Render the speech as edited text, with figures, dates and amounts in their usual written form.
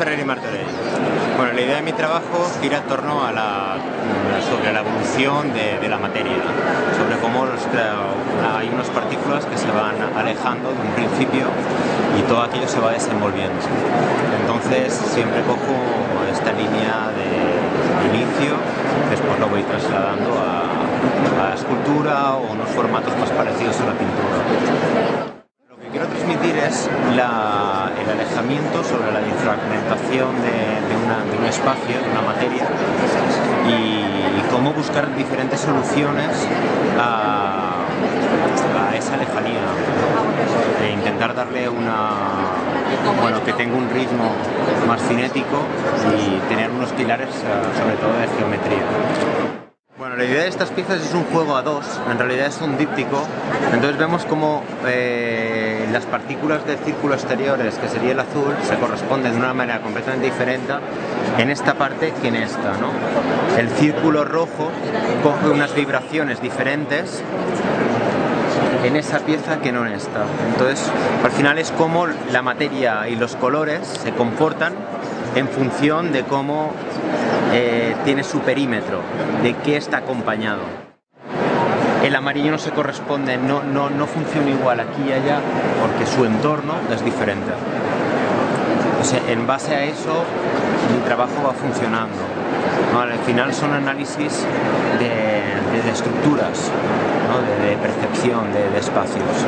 Ferrer y Martorell. Bueno, la idea de mi trabajo gira en torno a sobre la evolución de la materia, sobre cómo hay unas partículas que se van alejando de un principio y todo aquello se va desenvolviendo. Entonces siempre cojo esta línea de inicio, después lo voy trasladando a la escultura o unos formatos más parecidos a la pintura. Lo que quiero transmitir es el alejamiento sobre la difragmentación de un espacio, de una materia, y cómo buscar diferentes soluciones a esa lejanía, e intentar darle que tenga un ritmo más cinético y tener unos pilares sobre todo de geometría. Bueno, la idea de estas piezas es un juego a dos, en realidad es un díptico, entonces vemos como las partículas del círculo exteriores, que sería el azul, se corresponden de una manera completamente diferente en esta parte que en esta, ¿no? El círculo rojo coge unas vibraciones diferentes en esa pieza que no en esta. Entonces, al final es como la materia y los colores se comportan en función de cómo tiene su perímetro, de qué está acompañado. El amarillo no se corresponde, no funciona igual aquí y allá, porque su entorno es diferente. O sea, en base a eso, mi trabajo va funcionando, ¿no? Al final son análisis de estructuras, ¿no? de percepción de espacios.